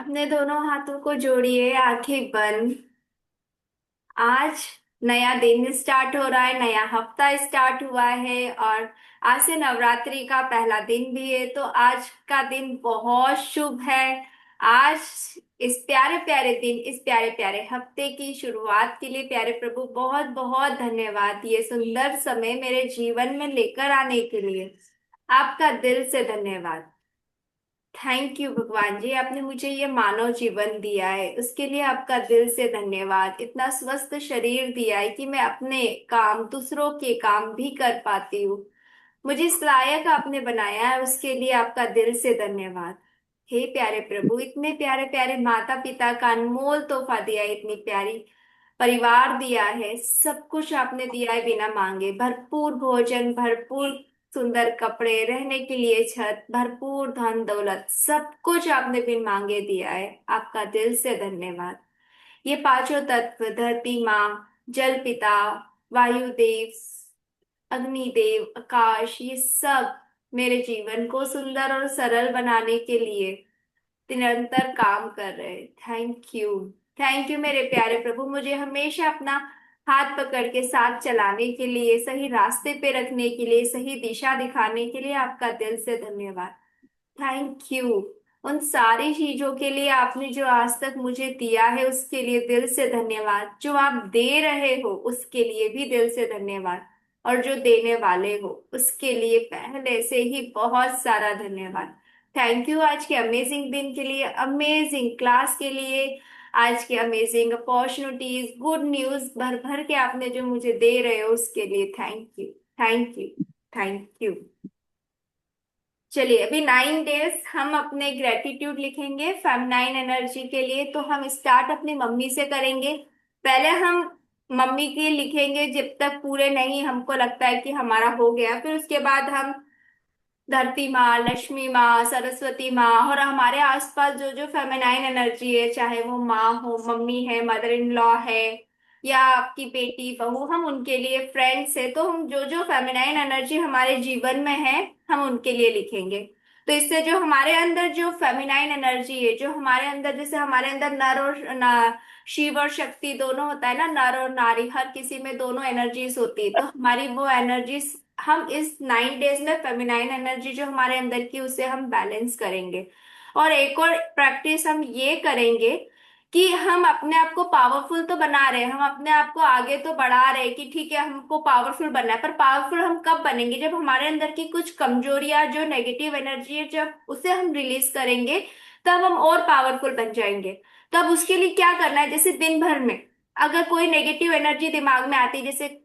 अपने दोनों हाथों को जोड़िए, आंखें बंद। आज नया दिन स्टार्ट हो रहा है, नया हफ्ता स्टार्ट हुआ है और आज से नवरात्रि का पहला दिन भी है। तो आज का दिन बहुत शुभ है। आज इस प्यारे प्यारे दिन, इस प्यारे प्यारे हफ्ते की शुरुआत के लिए प्यारे प्रभु बहुत बहुत धन्यवाद। ये सुंदर समय मेरे जीवन में लेकर आने के लिए आपका दिल से धन्यवाद। थैंक यू भगवान जी, आपने मुझे ये मानव जीवन दिया है, उसके लिए आपका दिल से धन्यवाद। इतना स्वस्थ शरीर दिया है कि मैं अपने काम, दूसरों के काम भी कर पाती हूँ। मुझे इस लायक आपने बनाया है, उसके लिए आपका दिल से धन्यवाद। हे प्यारे प्रभु, इतने प्यारे प्यारे माता पिता का अनमोल तोहफा दिया है, इतनी प्यारी परिवार दिया है, सब कुछ आपने दिया है बिना मांगे। भरपूर भोजन, भरपूर सुंदर कपड़े, रहने के लिए छत, भरपूर धन दौलत, सब कुछ आपने बिन मांगे दिया है। आपका दिल से धन्यवाद। ये पांचों तत्व, धरती माँ, जल पिता, वायुदेव, अग्निदेव, आकाश, ये सब मेरे जीवन को सुंदर और सरल बनाने के लिए निरंतर काम कर रहे हैं। Thank you. थैंक यू मेरे प्यारे प्रभु, मुझे हमेशा अपना हाथ पकड़ के साथ चलाने के लिए, सही रास्ते पे रखने के लिए, सही दिशा दिखाने के लिए आपका दिल से धन्यवाद। थैंक यू उन सारी चीजों के लिए, आपने जो आज तक मुझे दिया है उसके लिए दिल से धन्यवाद। जो आप दे रहे हो उसके लिए भी दिल से धन्यवाद। और जो देने वाले हो उसके लिए पहले से ही बहुत सारा धन्यवाद। थैंक यू आज के अमेजिंग दिन के लिए, अमेजिंग क्लास के लिए, आज के अमेजिंग अपॉर्चुनिटीज, गुड न्यूज भर भर के आपने जो मुझे दे रहे हो उसके लिए thank you. Thank you. Thank you. चलिए, अभी 9 डेज हम अपने ग्रेटिट्यूड लिखेंगे फेमिनाइन एनर्जी के लिए। तो हम स्टार्ट अपनी मम्मी से करेंगे। पहले हम मम्मी के लिखेंगे, जब तक पूरे नहीं हमको लगता है कि हमारा हो गया, फिर उसके बाद हम धरती माँ, लक्ष्मी माँ, सरस्वती माँ और हमारे आसपास जो जो फेमिनाइन एनर्जी है, चाहे वो माँ हो, मम्मी है, मदर इन लॉ है, या आपकी बेटी बहू, हम उनके लिए, फ्रेंड्स है, तो हम जो जो फेमिनाइन एनर्जी हमारे जीवन में है हम उनके लिए लिखेंगे। तो इससे जो हमारे अंदर जो फेमिनाइन एनर्जी है, जो हमारे अंदर, जैसे हमारे अंदर नर और शिव और शक्ति दोनों होता है ना, नर और नारी, हर किसी में दोनों एनर्जीज होती है। तो हमारी वो एनर्जीज हम इस 9 डेज में फेमिनाइन एनर्जी जो हमारे अंदर की उसे हम बैलेंस करेंगे। और एक और प्रैक्टिस हम ये करेंगे कि हम अपने आप को पावरफुल तो बना रहे हैं, हम अपने आप को आगे तो बढ़ा रहे हैं कि ठीक है हमको पावरफुल बनना है, पर पावरफुल हम कब बनेंगे? जब हमारे अंदर की कुछ कमजोरियां, जो नेगेटिव एनर्जी है, जब उसे हम रिलीज करेंगे तब हम और पावरफुल बन जाएंगे। तब उसके लिए क्या करना है, जैसे दिन भर में अगर कोई नेगेटिव एनर्जी दिमाग में आती है, जैसे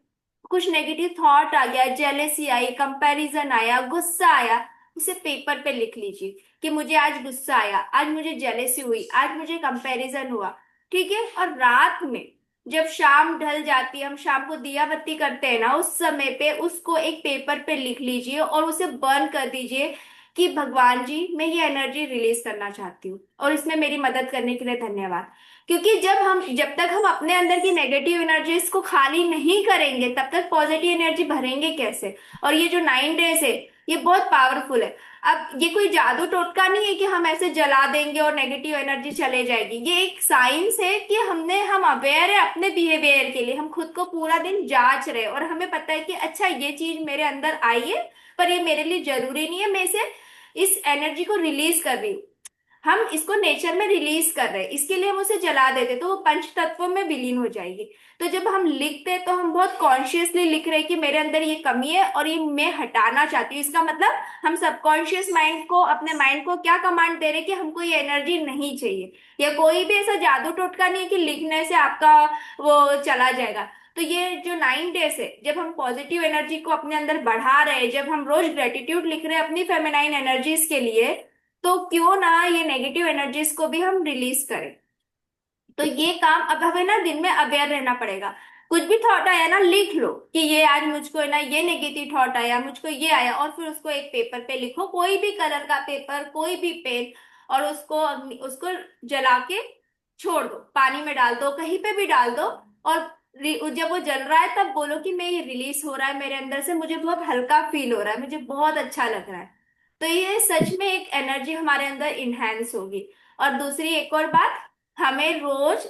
कुछ नेगेटिव थॉट आ गया, जेलेसी आई, कंपैरिजन आया, गुस्सा आया, उसे पेपर पे लिख लीजिए कि मुझे आज गुस्सा आया, आज मुझे जेलेसी हुई, आज मुझे कंपैरिजन हुआ। ठीक है? और रात में जब शाम ढल जाती है, हम शाम को दिया बत्ती करते हैं ना, उस समय पे उसको एक पेपर पे लिख लीजिए और उसे बर्न कर दीजिए कि भगवान जी, मैं ये एनर्जी रिलीज करना चाहती हूँ और इसमें मेरी मदद करने के लिए धन्यवाद। क्योंकि जब तक हम अपने अंदर की नेगेटिव एनर्जीज को खाली नहीं करेंगे तब तक पॉजिटिव एनर्जी भरेंगे कैसे? और ये जो 9 डेज है ये बहुत पावरफुल है। अब ये कोई जादू टोटका नहीं है कि हम ऐसे जला देंगे और नेगेटिव एनर्जी चले जाएगी। ये एक साइंस है कि हम अवेयर है अपने बिहेवियर के लिए, हम खुद को पूरा दिन जांच रहे हैं और हमें पता है कि अच्छा ये चीज मेरे अंदर आई है, पर ये मेरे लिए जरूरी नहीं है, मैं इसे, इस एनर्जी को रिलीज कर रही हूँ। हम इसको नेचर में रिलीज कर रहे हैं, इसके लिए हम उसे जला देते तो वो पंच तत्वों में विलीन हो जाएगी। तो जब हम लिखते हैं तो हम बहुत कॉन्शियसली लिख रहे हैं कि मेरे अंदर ये कमी है और ये मैं हटाना चाहती हूँ। इसका मतलब हम सबकॉन्शियस माइंड को, अपने माइंड को क्या कमांड दे रहे हैं कि हमको ये एनर्जी नहीं चाहिए। या कोई भी ऐसा जादू टोटका नहीं है कि लिखने से आपका वो चला जाएगा। तो ये जो 9 डेज है, जब हम पॉजिटिव एनर्जी को अपने अंदर बढ़ा रहे हैं, जब हम रोज ग्रेटिट्यूड लिख रहे हैं अपनी फेमिनाइन एनर्जीज के लिए, तो क्यों ना ये नेगेटिव एनर्जीज को भी हम रिलीज करें। तो ये काम अब हमें ना दिन में अवेयर रहना पड़ेगा। कुछ भी थॉट आया ना, लिख लो कि ये आज मुझको है ना, ये नेगेटिव थॉट आया, मुझको ये आया, और फिर उसको एक पेपर पे लिखो, कोई भी कलर का पेपर, कोई भी पेन, और उसको उसको जला के छोड़ दो, पानी में डाल दो, कहीं पे भी डाल दो। और जब वो जल रहा है तब बोलो कि मैं, ये रिलीज हो रहा है मेरे अंदर से, मुझे बहुत हल्का फील हो रहा है, मुझे बहुत अच्छा लग रहा है। तो ये सच में एक एनर्जी हमारे अंदर इनहेंस होगी। और दूसरी एक और बात, हमें रोज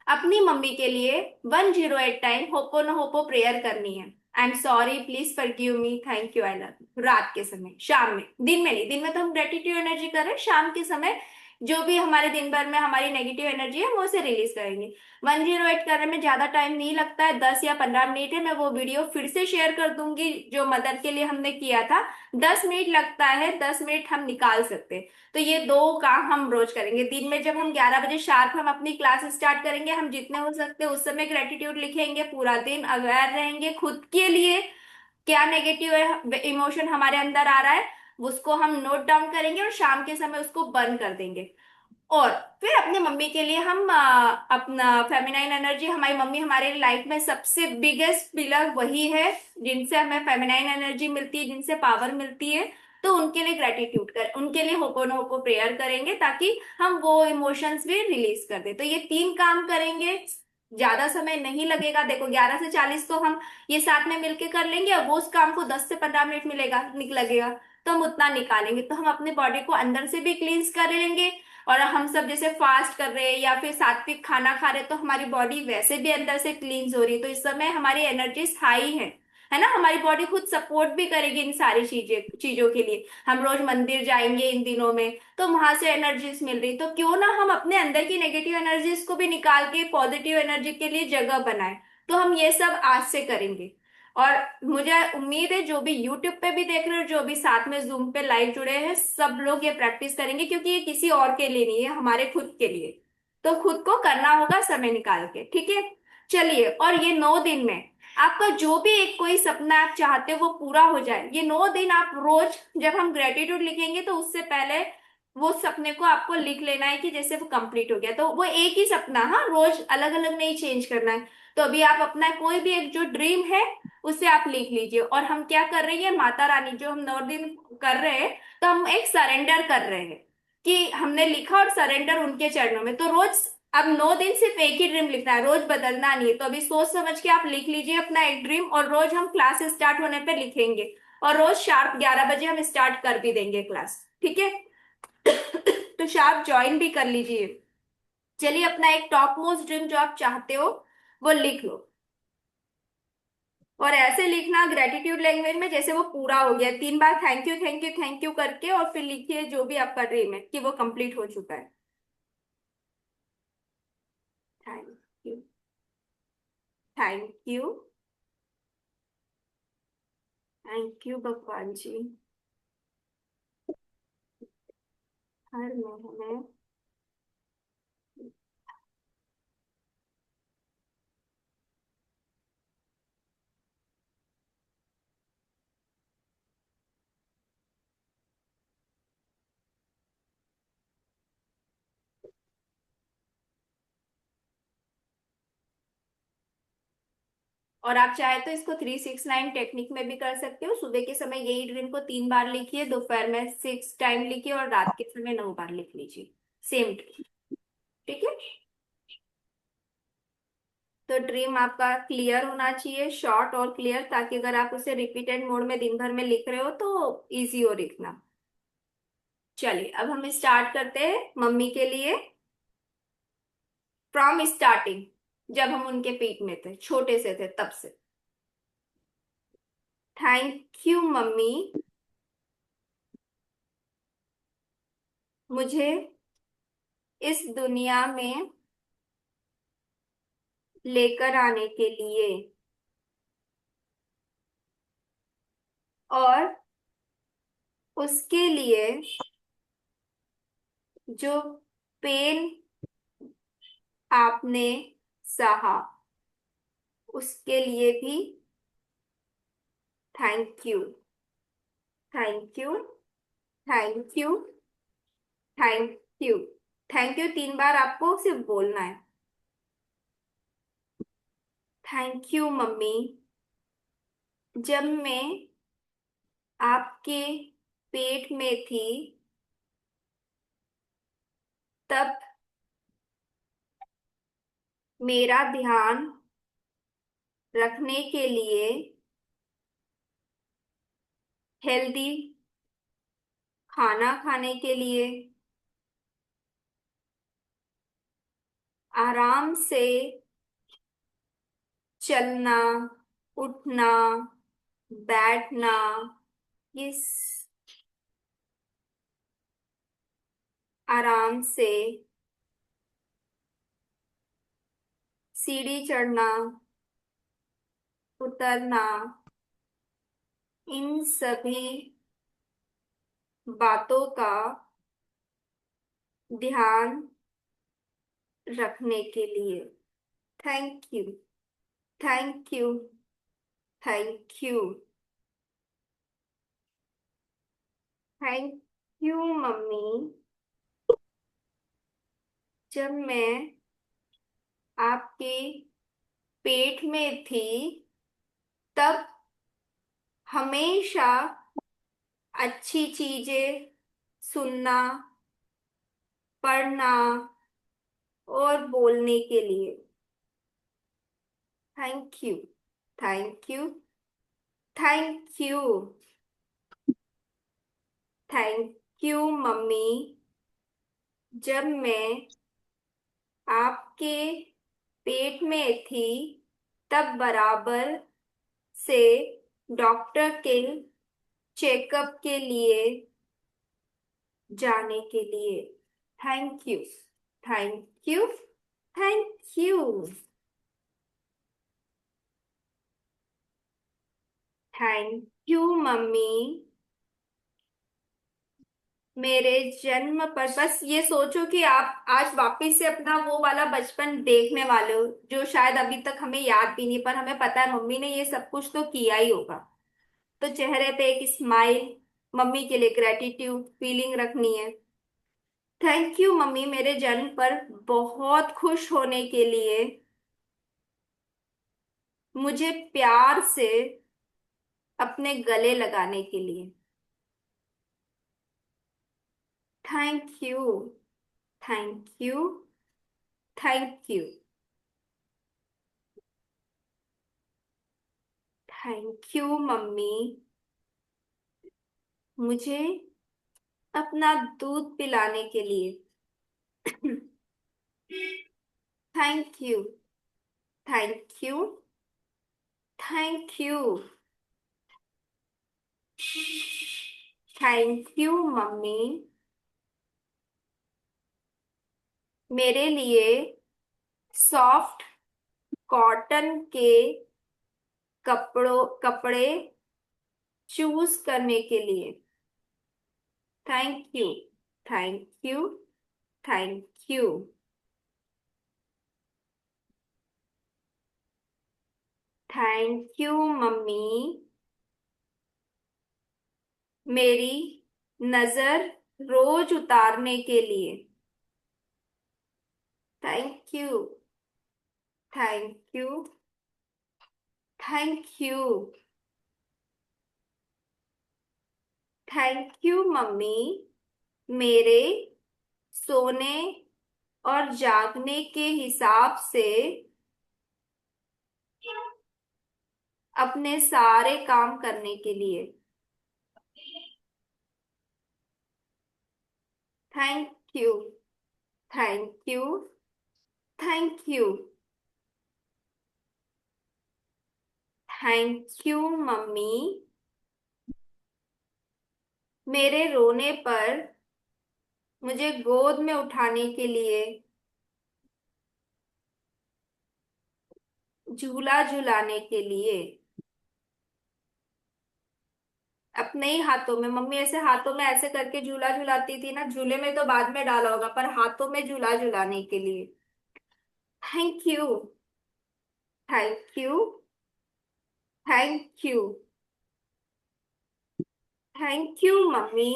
अपनी मम्मी के लिए 108 टाइम होपो न होपो प्रेयर करनी है। I am sorry, please forgive me, thank you, I love you. रात के समय, शाम में, दिन में नहीं, दिन में तो हम ग्रेटिट्यूड एनर्जी कर रहे हैं, शाम के समय जो भी हमारे दिन भर में हमारी नेगेटिव एनर्जी है वो उसे रिलीज करेंगे। 108 करने में ज्यादा टाइम नहीं लगता है, 10 या 15 मिनट है। मैं वो वीडियो फिर से शेयर कर दूंगी जो मदर के लिए हमने किया था। 10 मिनट लगता है, 10 मिनट हम निकाल सकते हैं। तो ये दो काम हम रोज करेंगे। दिन में जब हम 11 बजे शार्प हम अपनी क्लास स्टार्ट करेंगे, हम जितने हो सकते हैं उस समय ग्रेटिट्यूड लिखेंगे, पूरा दिन अवेयर रहेंगे खुद के लिए, क्या नेगेटिव इमोशन हमारे अंदर आ रहा है उसको हम नोट डाउन करेंगे और शाम के समय उसको बंद कर देंगे। और फिर अपनी मम्मी के लिए हम अपना फेमिनाइन एनर्जी, हमारी मम्मी हमारे लाइफ में सबसे बिगेस्ट पिलर वही है, जिनसे हमें फेमिनाइन एनर्जी मिलती है, जिनसे पावर मिलती है। तो उनके लिए ग्रेटिट्यूड कर, उनके लिए होपोनोपोनो प्रेयर करेंगे ताकि हम वो इमोशंस भी रिलीज कर दे। तो ये तीन काम करेंगे, ज्यादा समय नहीं लगेगा। देखो 11 से 40 तो हम ये साथ में मिलके कर लेंगे, और वो उस काम को 10 से 15 मिनट मिलेगा लगेगा, तो हम उतना निकालेंगे। तो हम अपने बॉडी को अंदर से भी क्लींस कर लेंगे। और हम सब जैसे फास्ट कर रहे हैं या फिर सात्विक खाना खा रहे हैं, तो हमारी बॉडी वैसे भी अंदर से क्लींस हो रही है। तो इस समय हमारी एनर्जीज हाई है ना, हमारी बॉडी खुद सपोर्ट भी करेगी इन सारी चीजें चीजों के लिए। हम रोज मंदिर जाएंगे इन दिनों में, तो वहां से एनर्जीज मिल रही, तो क्यों ना हम अपने अंदर की नेगेटिव एनर्जीज को भी निकाल के पॉजिटिव एनर्जी के लिए जगह बनाए। तो हम ये सब आज से करेंगे। और मुझे उम्मीद है जो भी यूट्यूब पे भी देख रहे हो, जो भी साथ में जूम पे लाइव जुड़े हैं, सब लोग ये प्रैक्टिस करेंगे, क्योंकि ये किसी और के लिए नहीं है, हमारे खुद के लिए। तो खुद को करना होगा समय निकाल के, ठीक है। चलिए, और ये 9 दिन में आपका जो भी एक कोई सपना आप चाहते हो वो पूरा हो जाए। ये 9 दिन आप रोज, जब हम ग्रेटिट्यूड लिखेंगे तो उससे पहले वो सपने को आपको लिख लेना है कि जैसे वो कंप्लीट हो गया। तो वो एक ही सपना, हाँ, रोज अलग अलग नहीं चेंज करना है। तो अभी आप अपना कोई भी एक जो ड्रीम है उसे आप लिख लीजिए। और हम क्या कर रहे हैं, माता रानी जो हम 9 दिन कर रहे हैं, तो हम एक सरेंडर कर रहे हैं कि हमने लिखा, और सरेंडर उनके चरणों में। तो रोज, अब 9 दिन सिर्फ एक ही ड्रीम लिखना है, रोज बदलना नहीं है। तो अभी सोच समझ के आप लिख लीजिए अपना एक ड्रीम, और रोज हम क्लास स्टार्ट होने पे लिखेंगे। और रोज शार्प 11 बजे हम स्टार्ट कर भी देंगे क्लास, ठीक है। तो शार्प ज्वाइन भी कर लीजिए। चलिए, अपना एक टॉप मोस्ट ड्रीम जो आप चाहते हो वो लिख लो। और ऐसे लिखना ग्रेटिट्यूड लैंग्वेज में जैसे वो पूरा हो गया, 3 बार thank you thank you thank you करके, और फिर लिखिए जो भी आपका ड्रीम है कि वो कंप्लीट हो चुका है। Thank you, thank you, thank you भगवान जी, हर महीने। और आप चाहे तो इसको 369 टेक्निक में भी कर सकते हो। सुबह के समय यही ड्रीम को 3 बार लिखिए, दोपहर में 6 टाइम लिखिए, और रात के समय 9 बार लिख लीजिए, सेम ड्रीम, ठीक है। तो ड्रीम आपका क्लियर होना चाहिए, शॉर्ट और क्लियर, ताकि अगर आप उसे रिपीटेड मोड में दिन भर में लिख रहे हो तो इजी हो लिखना। चलिए, अब हम स्टार्ट करते हैं मम्मी के लिए, फ्रॉम स्टार्टिंग, जब हम उनके पेट में थे, छोटे से थे तब से। थैंक यू मम्मी, मुझे इस दुनिया में लेकर आने के लिए, और उसके लिए जो पेन आपने सहा, उसके लिए भी thank you, thank you, thank you, thank you. Thank you 3 बार आपको सिर्फ बोलना है। थैंक यू मम्मी, जब मैं आपके पेट में थी तब मेरा ध्यान रखने के लिए हेल्दी खाना खाने के लिए। आराम से चलना, उठना, बैठना। ये आराम से सीढ़ी चढ़ना, उतरना, इन सभी बातों का ध्यान रखने के लिए। Thank you. Thank you. Thank you. Thank you mummy. जब मैं आपके पेट में थी तब हमेशा अच्छी चीजें सुनना, पढ़ना और बोलने के लिए। Thank you. Thank you. Thank you. Thank you mummy. जब मैं आपके पेट में थी तब बराबर से डॉक्टर के चेकअप के लिए जाने के लिए। Thank you. Thank you. Thank you. Thank you mummy. मेरे जन्म पर बस ये सोचो कि आप आज वापस से अपना वो वाला बचपन देखने वाले हो जो शायद अभी तक हमें याद भी नहीं, पर हमें पता है मम्मी ने ये सब कुछ तो किया ही होगा। तो चेहरे पे एक स्माइल, मम्मी के लिए ग्रेटिट्यूड फीलिंग रखनी है। थैंक यू मम्मी मेरे जन्म पर बहुत खुश होने के लिए, मुझे प्यार से अपने गले लगाने के लिए। Thank you. Thank you. Thank you. Thank you mummy मुझे अपना दूध पिलाने के लिए। Thank you. Thank you. Thank you. Thank you mummy मेरे लिए सॉफ्ट कॉटन के कपड़े चूज करने के लिए। Thank you. Thank you. Thank you. Thank you mummy मेरी नजर रोज उतारने के लिए। Thank you. Thank you. Thank you. Thank you mummy मेरे सोने और जागने के हिसाब से अपने सारे काम करने के लिए। Thank you. Thank you. Thank you. Thank you mummy मेरे रोने पर मुझे गोद में उठाने के लिए, झूला झुलाने के लिए। अपने ही हाथों में मम्मी ऐसे हाथों में ऐसे करके झूला झुलाती थी ना, झूले में तो बाद में डाला होगा पर हाथों में झूला झुलाने के लिए। Thank you. Thank you. Thank you. Thank you mummy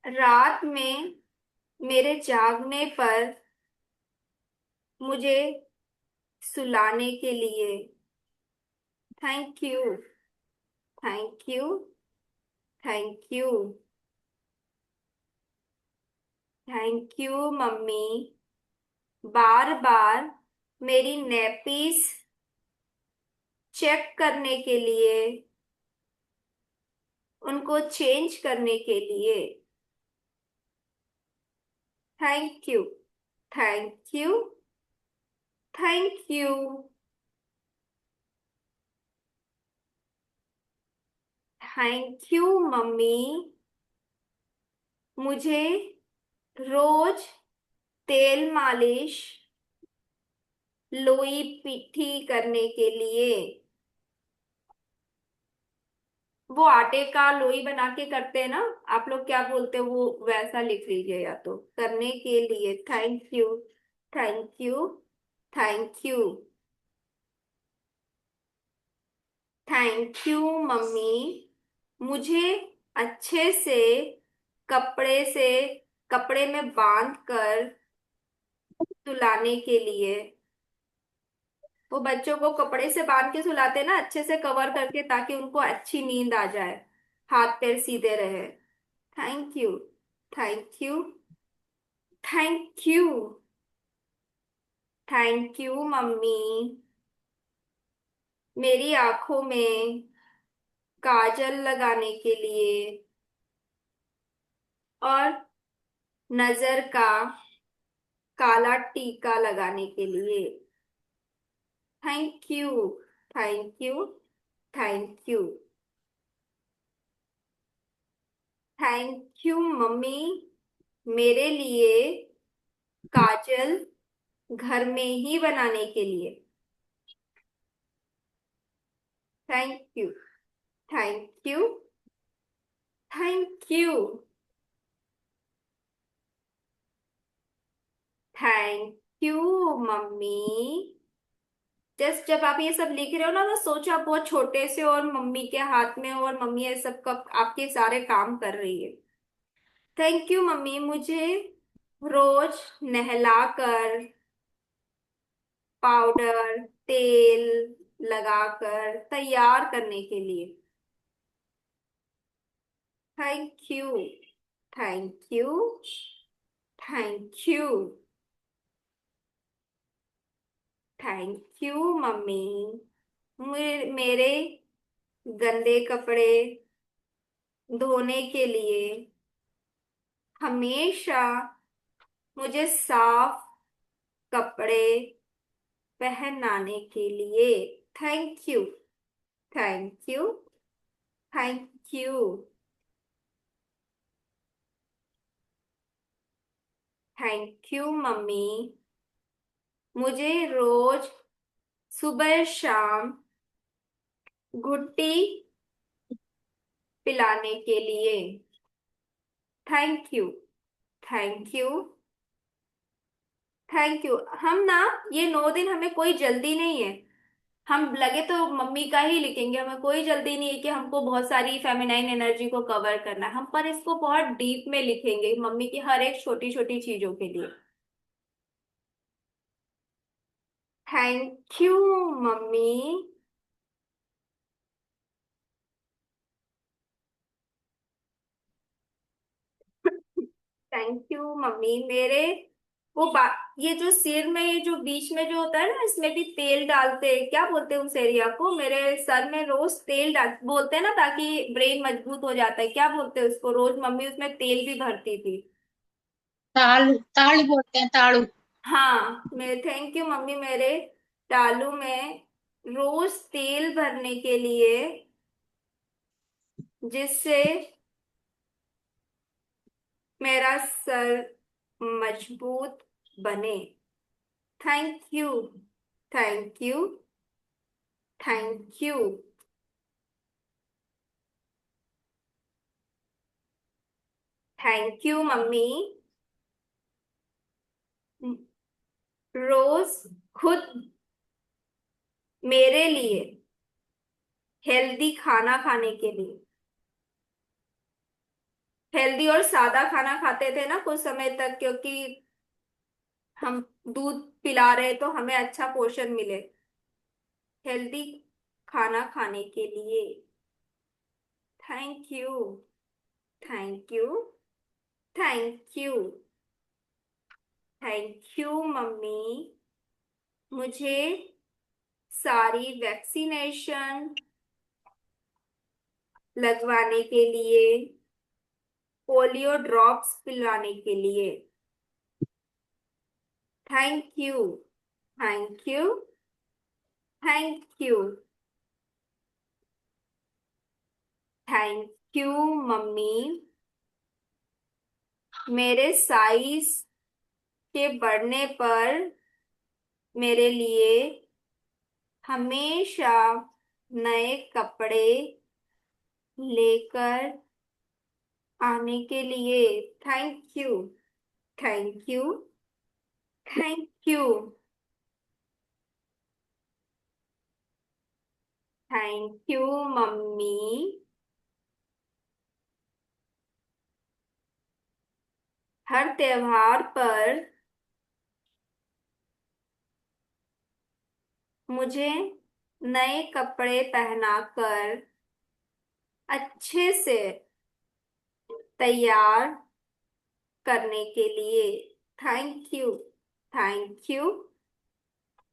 रात में मेरे जागने पर मुझे सुलाने के लिए। Thank you. Thank you. Thank you. Thank you mummy बार बार मेरी नैपीज चेक करने के लिए, उनको चेंज करने के लिए। Thank you. Thank you. Thank you. Thank you mummy, मुझे रोज तेल मालिश, लोई पिट्ठी करने के लिए। वो आटे का लोई बना के करते हैं ना, आप लोग क्या बोलते हो वो वैसा लिख लीजिए, या तो करने के लिए। Thank you. Thank you. Thank you. Thank you mummy, मुझे अच्छे से कपड़े से कपड़े में बांध कर सुलाने के लिए। वो बच्चों को कपड़े से बांध के सुलाते हैं ना, अच्छे से कवर करके, ताकि उनको अच्छी नींद आ जाए, हाथ पैर सीधे रहे। Thank you. Thank you. Thank you. Thank you mummy, मेरी आंखों में काजल लगाने के लिए और नजर का काला टीका लगाने के लिए। Thank you. Thank you. Thank you. Thank you mummy, मेरे लिए काजल घर में ही बनाने के लिए। Thank you. Thank you. Thank you. Thank you mummy. Just जब आप ये सब लिख रहे हो ना, तो सोचो आप बहुत छोटे से और मम्मी के हाथ में हो, और मम्मी ये सब का आपके सारे काम कर रही है। थैंक यू मम्मी, मुझे रोज नहलाकर, पाउडर, तेल लगाकर तैयार करने के लिए। Thank you. Thank you. Thank you. Thank you mummy, मेरे गंदे कपड़े धोने के लिए, हमेशा मुझे साफ कपड़े पहनाने के लिए। Thank you. Thank you. Thank you. Thank you mummy, मुझे रोज सुबह शाम घुट्टी पिलाने के लिए। Thank you. Thank you. Thank you. हम ना, ये 9 दिन हमें कोई जल्दी नहीं है, हम लगे तो मम्मी का ही लिखेंगे, हमें कोई जल्दी नहीं है कि हमको बहुत सारी फेमिनाइन एनर्जी को कवर करना है, हम पर इसको बहुत डीप में लिखेंगे मम्मी की हर एक छोटी छोटी चीजों के लिए। Thank you mummy. Thank you mummy, मेरे वो ये जो सिर में, ये जो बीच में जो होता है ना, इसमें भी तेल डालते हैं, क्या बोलते हैं उस एरिया को, मेरे सर में रोज तेल डाल बोलते हैं ना, ताकि ब्रेन मजबूत हो जाता है, क्या बोलते हैं उसको, रोज मम्मी उसमें तेल भी भरती थी। तालू तालू बोलते हैं तालू। हाँ, मैं थैंक यू मम्मी, मेरे तालू में रोज तेल भरने के लिए, जिससे मेरा सर मजबूत बने। Thank you. Thank you. Thank you. Thank you mummy, रोज खुद मेरे लिए हेल्दी खाना खाने के लिए। हेल्दी और सादा खाना खाते थे ना कुछ समय तक, क्योंकि हम दूध पिला रहे तो हमें अच्छा पोषण मिले, हेल्दी खाना खाने के लिए। Thank you. Thank you. Thank you. Thank you mummy, मुझे सारी वैक्सीनेशन लगवाने के लिए, पोलियो ड्रॉप्स पिलाने के लिए। Thank you. Thank you. Thank you. Thank you mummy, मेरे साइज के बढ़ने पर मेरे लिए हमेशा नए कपड़े लेकर आने के लिए। Thank you. Thank you. Thank you. Thank you mummy, हर त्योहार पर मुझे नए कपड़े पहनाकर अच्छे से तैयार करने के लिए। Thank you. Thank you.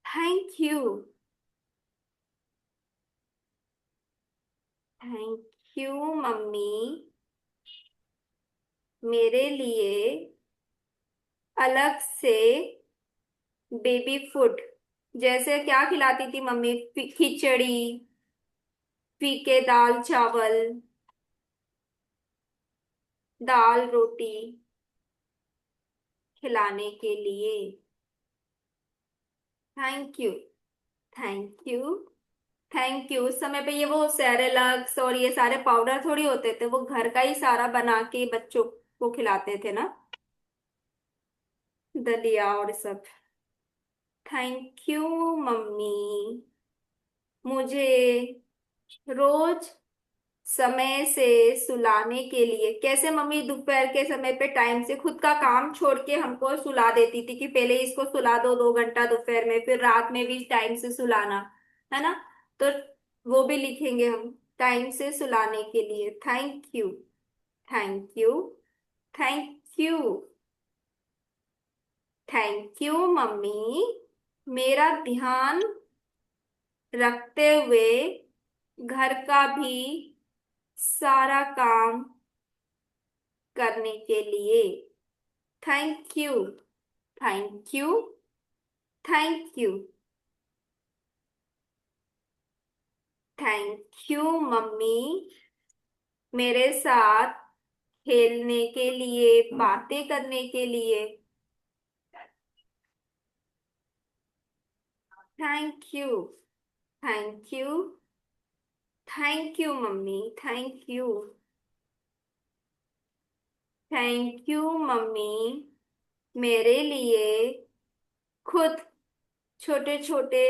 Thank you. Thank you mummy, मेरे लिए अलग से बेबी फूड, जैसे क्या खिलाती थी मम्मी, खिचड़ी, फीके दाल चावल, दाल रोटी खिलाने के लिए। Thank you. Thank you. Thank you. उस समय पे ये वो सेरेलक्स और ये सारे पाउडर थोड़ी होते थे, वो घर का ही सारा बना के बच्चों को खिलाते थे ना, दलिया और सब। थैंक यू मम्मी, मुझे रोज समय से सुलाने के लिए। कैसे मम्मी दोपहर के समय पे टाइम से खुद का काम छोड़ के हमको सुला देती थी कि पहले इसको सुला दो 2 घंटा दोपहर में, फिर रात में भी टाइम से सुलाना, है ना। तो वो भी लिखेंगे हम, टाइम से सुलाने के लिए। Thank you. Thank you. Thank you. Thank you mummy, मेरा ध्यान रखते हुए घर का भी सारा काम करने के लिए। Thank you. Thank you. Thank you. Thank you mummy, मेरे साथ खेलने के लिए, बातें करने के लिए। Thank you. Thank you. Thank you mummy. Thank you. Thank you mummy, मेरे लिए खुद छोटे छोटे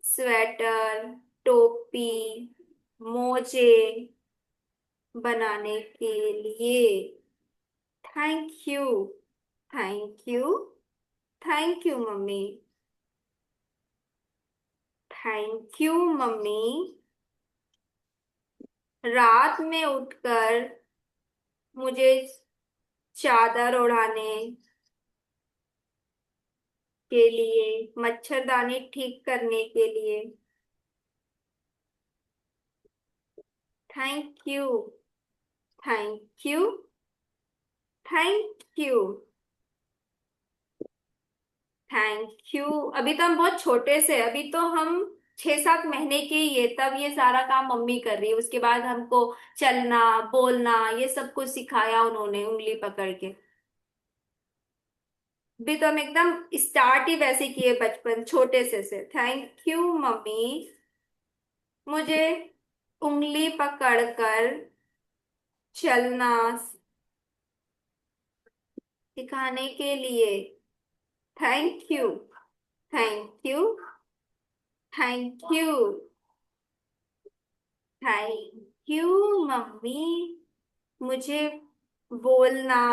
स्वेटर, टोपी, मोजे बनाने के लिए। Thank you. Thank you. Thank you mummy. Thank you mummy, रात में उठकर मुझे चादर ओढ़ाने के लिए, मच्छरदानी ठीक करने के लिए। Thank you. Thank you. Thank you. Thank you. अभी तो हम बहुत छोटे से, अभी तो हम 6-7 महीने के ही है, तब ये सारा काम मम्मी कर रही है। उसके बाद हमको चलना, बोलना, ये सब कुछ सिखाया उन्होंने उंगली पकड़ के। अभी तो हम एकदम स्टार्ट ही वैसे किए बचपन छोटे से। थैंक यू मम्मी, मुझे उंगली पकड़कर चलना सिखाने के लिए। Thank you. Thank you. Thank you. Thank you mummy, मुझे बोलना,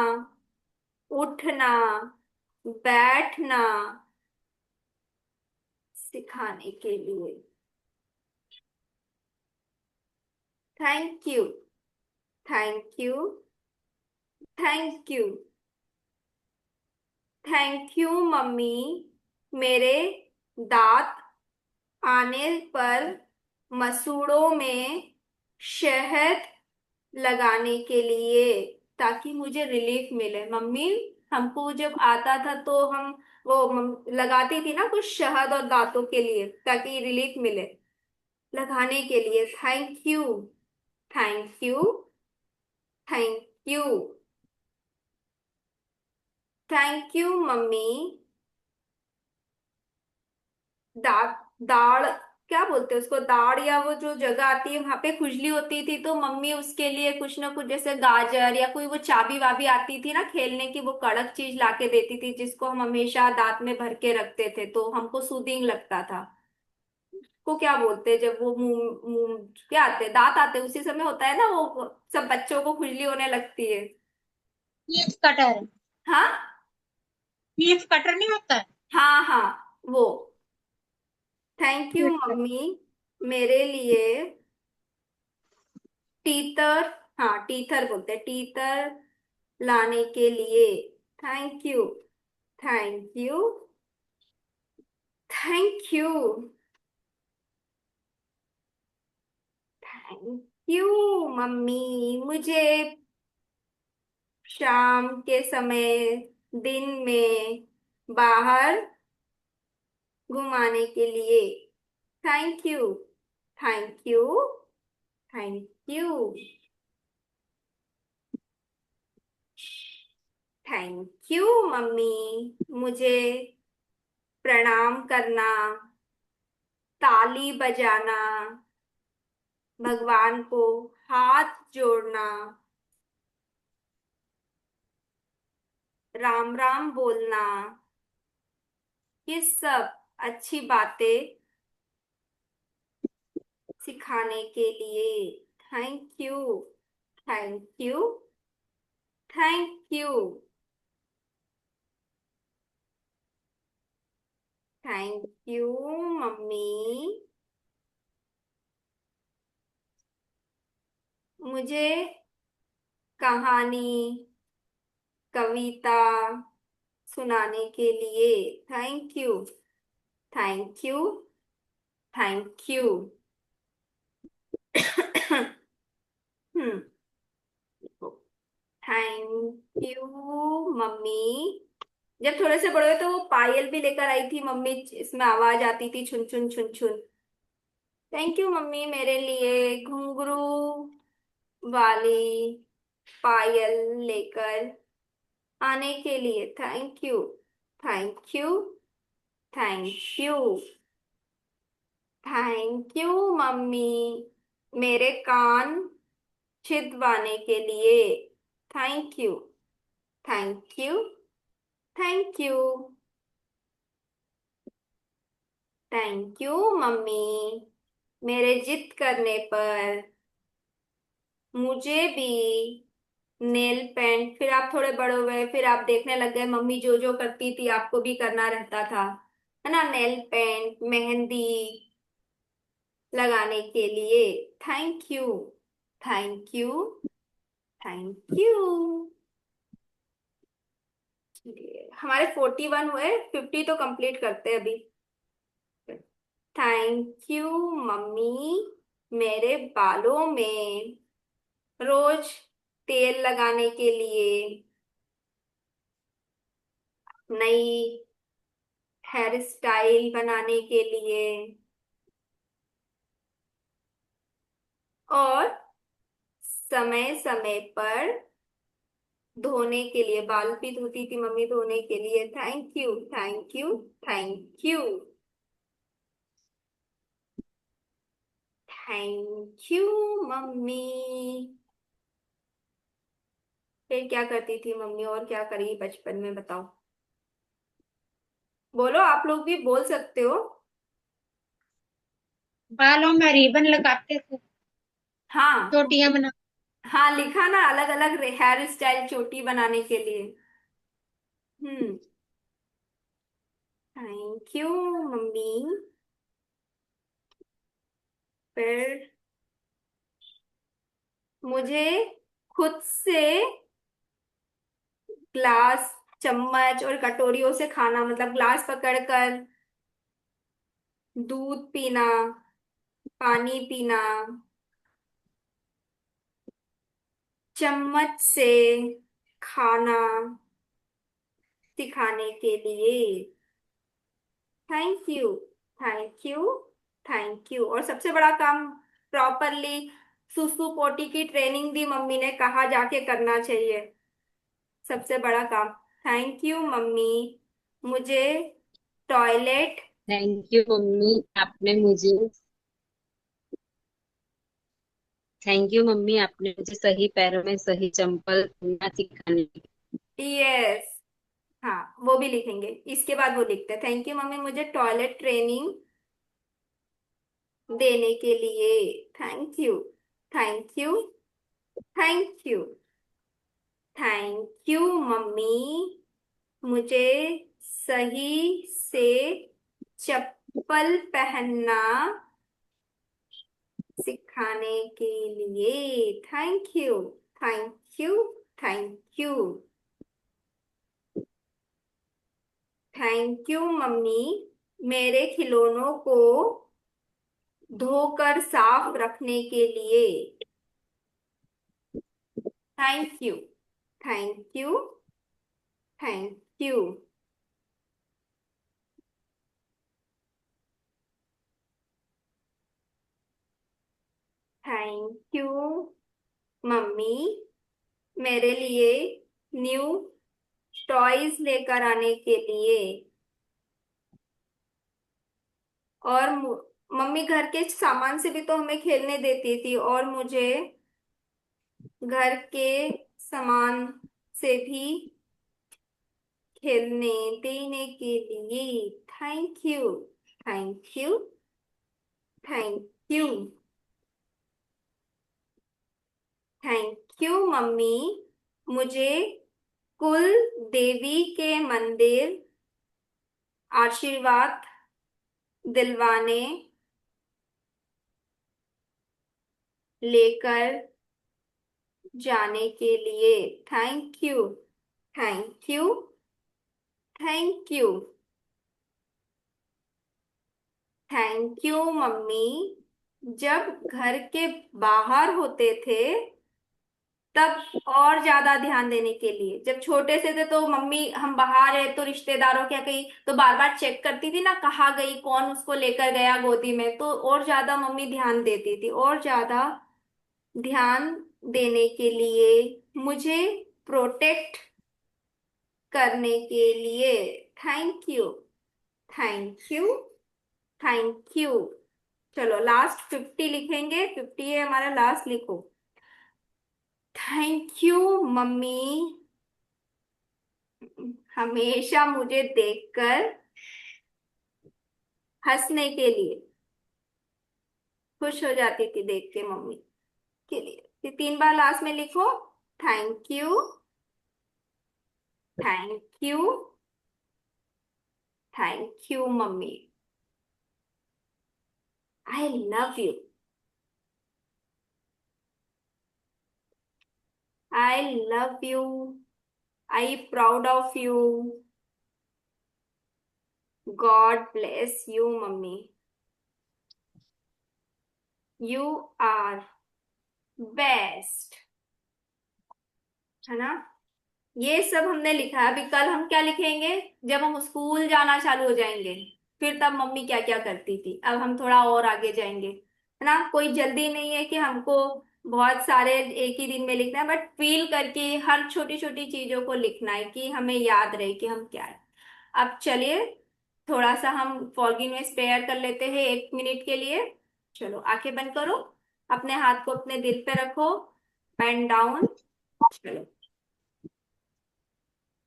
उठना, बैठना सिखाने के लिए। Thank you. Thank you. Thank you. Thank you mummy, मेरे दांत आने पर मसूड़ों में शहद लगाने के लिए, ताकि मुझे रिलीफ मिले। मम्मी, हमको जब आता था तो हम वो लगाती थी ना कुछ शहद और दांतों के लिए, ताकि रिलीफ मिले। लगाने के लिए। Thank you. Thank you. Thank you. Thank you mummy. दाढ़। दाढ़। क्या बोलते हैं उसको, दाढ़ या वो जो जगह आती है वहां पे खुजली होती थी, तो मम्मी उसके लिए कुछ ना कुछ जैसे गाजर या कोई वो चाबी वाबी आती थी ना खेलने की, वो कड़क चीज लाके देती थी जिसको हम हमेशा दांत में भर के रखते थे, तो हमको सूदिंग लगता था। को क्या बोलते हैं जब वो मुंह मुंह क्या आते हैं, दांत आते हैं उसी समय होता है ना वो, सब बच्चों को खुजली होने लगती है। Leaf cutter. हाँ। लीफ कटर नहीं होता है? हाँ हाँ, वो। Thank you leaf cutter. Mummy मेरे लिए टीतर, हाँ टीथर बोलते हैं, टीतर लाने के लिए। Thank you. Thank you. Thank you. Thank you mummy मुझे शाम के समय, दिन में बाहर घुमाने के लिए। Thank you. Thank you. Thank you. Thank you mummy मुझे प्रणाम करना, ताली बजाना, भगवान को हाथ जोड़ना, राम राम बोलना, ये सब अच्छी बातें सिखाने के लिए। Thank you. Thank you. Thank you. Thank you mummy मुझे कहानी, कविता सुनाने के लिए। Thank you. Thank you. Thank you. Hmm. Thank you mummy जब थोड़े से बड़े हुए तो वो पायल भी लेकर आई थी मम्मी, इसमें आवाज आती थी छुन छुन छुन छुन। थैंक यू मम्मी मेरे लिए घुंघरू वाली पायल लेकर आने के लिए। Thank you. Thank you. Thank you. Thank you mummy मेरे कान छिदवाने के लिए। Thank you. Thank you. Thank you. Thank you mummy मेरे जिद करने पर मुझे भी नेल पेंट, फिर आप थोड़े बड़े हुए फिर आप देखने लग गए मम्मी जो जो करती थी आपको भी करना रहता था, है ना, नेल पेंट मेहंदी लगाने के लिए। Thank you. Thank you. Thank you. चलिए हमारे 41 हुए, 50 तो कंप्लीट करते हैं अभी। थैंक यू मम्मी मेरे बालों में रोज तेल लगाने के लिए, नई हेयर स्टाइल बनाने के लिए, और समय समय पर धोने के लिए, बाल भी धोती थी मम्मी धोने के लिए। Thank you. Thank you. Thank you. Thank you mummy. फिर क्या करती थी मम्मी, और क्या करी बचपन में बताओ। बोलो, आप लोग भी बोल सकते हो। बालों में रिबन लगाते थे। हाँ। चोटियां बना। हाँ लिखा ना, अलग अलग हेयर स्टाइल चोटी बनाने के लिए। हम्म। Thank you mummy. फिर मुझे खुद से ग्लास, चम्मच और कटोरियों से खाना, मतलब ग्लास पकड़कर दूध पीना, पानी पीना, चम्मच से खाना सिखाने के लिए। Thank you. Thank you. Thank you. और सबसे बड़ा काम, प्रॉपरली सुसु पोटी की ट्रेनिंग दी मम्मी ने, कहा जाके करना चाहिए। सबसे बड़ा काम। थैंक यू मम्मी, मुझे टॉयलेट। थैंक यू मम्मी, आपने मुझे थैंक यू मम्मी, आपने मुझे सही पैरों में सही चंपल पहनना सिखाने। यस। हाँ, वो भी लिखेंगे, इसके बाद वो लिखते हैं, थैंक यू मम्मी, मुझे टॉयलेट ट्रेनिंग देने के लिए। Thank you. Thank you. Thank you. Thank you mummy, मुझे सही से चप्पल पहनना सिखाने के लिए। Thank you. Thank you. Thank you. Thank you mummy, मेरे खिलौनों को धोकर साफ रखने के लिए। Thank you. Thank you. Thank you. Thank you mummy, मेरे लिए न्यू टॉयज लेकर आने के लिए। और मम्मी घर के सामान से भी तो हमें खेलने देती थी, और मुझे घर के सामान से भी खेलने देने के लिए। Thank you. Thank you. Thank you. Thank you mummy, मुझे कुल देवी के मंदिर आशीर्वाद दिलवाने लेकर जाने के लिए। Thank you. Thank you. Thank you. Thank you mummy, जब घर के बाहर होते थे तब और ज्यादा ध्यान देने के लिए। जब छोटे से थे तो मम्मी, हम बाहर है तो रिश्तेदारों के यहाँ कहीं, तो बार बार चेक करती थी ना, कहाँ गई, कौन उसको लेकर गया गोदी में, तो और ज्यादा मम्मी ध्यान देती थी, और ज्यादा ध्यान देने के लिए, मुझे प्रोटेक्ट करने के लिए। Thank you. Thank you. Thank you. चलो लास्ट 50 लिखेंगे, 50 है हमारा लास्ट, लिखो। थैंक यू मम्मी, हमेशा मुझे देखकर हंसने के लिए। खुश हो जाती थी देख के मम्मी के लिए। ये 3 बार लास्ट में लिखो। Thank you. Thank you. Thank you mummy, I love you. I love you. I proud of you. God bless you mummy, you are best. है ना? ये सब हमने लिखा है। अभी कल हम क्या लिखेंगे? जब हम स्कूल जाना चालू हो जाएंगे, फिर तब मम्मी क्या क्या करती थी। अब हम थोड़ा और आगे जाएंगे, है ना? कोई जल्दी नहीं है कि हमको बहुत सारे एक ही दिन में लिखना है, बट फील करके हर छोटी छोटी चीजों को लिखना है कि हमें याद रहे कि हम क्या है। अब चलिए, थोड़ा सा हम फॉरगिवनेस प्रेयर कर लेते हैं 1 मिनट के लिए। चलो आंखें बंद करो, अपने हाथ को अपने दिल पे रखो, पेन डाउन। चलो।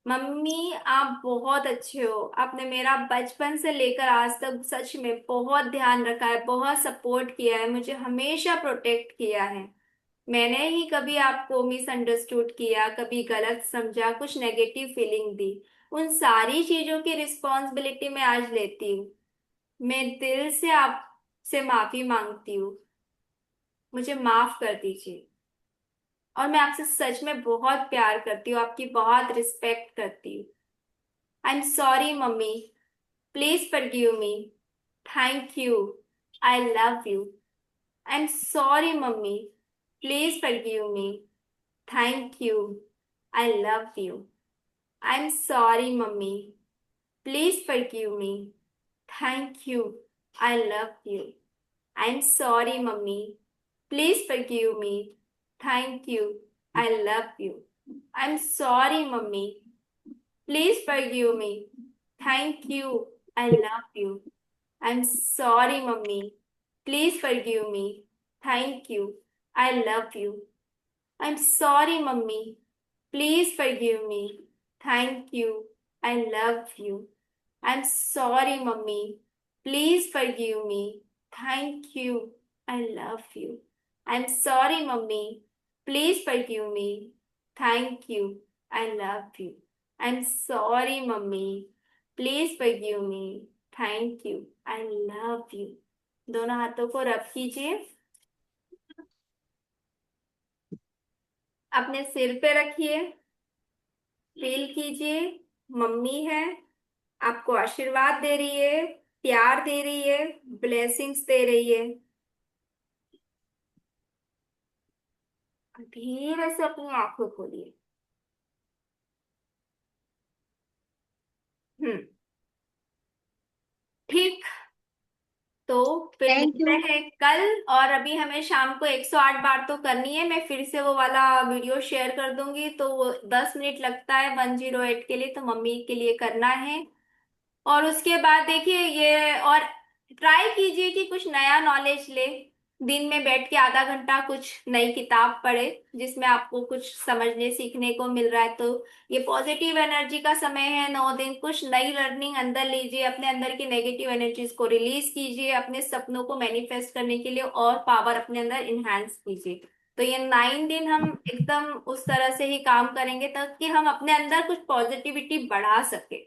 मम्मी आप बहुत अच्छे हो, आपने मेरा बचपन से लेकर आज तक सच में बहुत ध्यान रखा है, बहुत सपोर्ट किया है, मुझे हमेशा प्रोटेक्ट किया है। मैंने ही कभी आपको मिसअंडरस्टूड किया, कभी गलत समझा, कुछ नेगेटिव फीलिंग दी, उन सारी चीजों की रिस्पॉन्सिबिलिटी मैं आज लेती हूँ। मैं दिल से आपसे माफी मांगती हूँ, मुझे माफ कर दीजिए। और मैं आपसे सच में बहुत प्यार करती हूँ, आपकी बहुत रिस्पेक्ट करती हूँ। I am sorry mummy, please forgive me. Thank you. I love you. I'm sorry, mummy, please forgive me. Thank you, I love you, I am sorry mummy, please forgive me, thank you, I love you, I am sorry mummy, please forgive me, thank you, I love you, I am sorry mummy, please forgive me, thank you, I love you, I'm sorry, mummy. Please forgive me. Thank you. I love you. I'm sorry, mummy. Please forgive me. Thank you. I love you. I'm sorry, mummy. Please forgive me. Thank you. I love you. I'm sorry, mummy. Please forgive me. Thank you. I love you. I'm sorry, mummy. Please forgive me, thank you, I love you. दोनों हाथों को रब कीजिए, अपने सिर पे रखिए, feel कीजिए मम्मी है, आपको आशीर्वाद दे रही है, प्यार दे रही है, ब्लेसिंग्स दे रही है। धीरे से अपनी आंखों खोलिए। हम्म। ठीक, तो फिर थैंक मिलते यू। हैं कल। और अभी हमें शाम को 108 बार तो करनी है, मैं फिर से वो वाला वीडियो शेयर कर दूंगी, तो वो 10 मिनट लगता है 108 के लिए, तो मम्मी के लिए करना है। और उसके बाद देखिए ये, और ट्राई कीजिए कि कुछ नया नॉलेज ले, दिन में बैठ के आधा घंटा कुछ नई किताब पढ़े जिसमें आपको कुछ समझने सीखने को मिल रहा है। तो ये पॉजिटिव एनर्जी का समय है, 9 दिन कुछ नई लर्निंग अंदर लीजिए, अपने अंदर की नेगेटिव एनर्जीज को रिलीज कीजिए, अपने सपनों को मैनिफेस्ट करने के लिए और पावर अपने अंदर इन्हांस कीजिए। तो ये 9 दिन हम एकदम उस तरह से ही काम करेंगे ताकि हम अपने अंदर कुछ पॉजिटिविटी बढ़ा सके।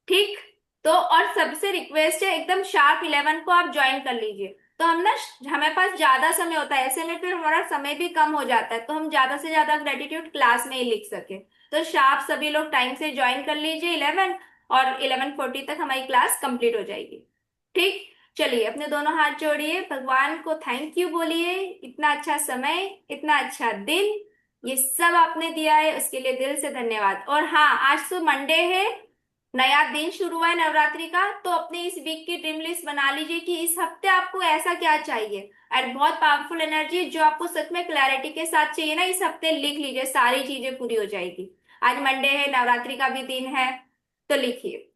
ठीक, तो और सबसे रिक्वेस्ट है एकदम शार्प 11 को आप ज्वाइन कर लीजिए। तो हम ना, हमारे पास ज्यादा समय होता है, ऐसे में फिर हमारा समय भी कम हो जाता है, तो हम ज्यादा से ज्यादा ग्रेटिट्यूड क्लास में ही लिख सके। तो शार्प सभी लोग टाइम से ज्वाइन कर लीजिए 11, और 11:40 तक हमारी क्लास कंप्लीट हो जाएगी। ठीक, चलिए अपने दोनों हाथ जोड़िए, भगवान को थैंक यू बोलिए, इतना अच्छा समय, इतना अच्छा दिन, ये सब आपने दिया है उसके लिए दिल से धन्यवाद। और हाँ, आज तो मंडे है, नया दिन शुरू हुआ है नवरात्रि का, तो अपने इस वीक की ड्रीम लिस्ट बना लीजिए कि इस हफ्ते आपको ऐसा क्या चाहिए। और बहुत पावरफुल एनर्जी जो आपको सच में क्लैरिटी के साथ चाहिए ना, इस हफ्ते लिख लीजिए, सारी चीजें पूरी हो जाएगी। आज मंडे है, नवरात्रि का भी दिन है, तो लिखिए।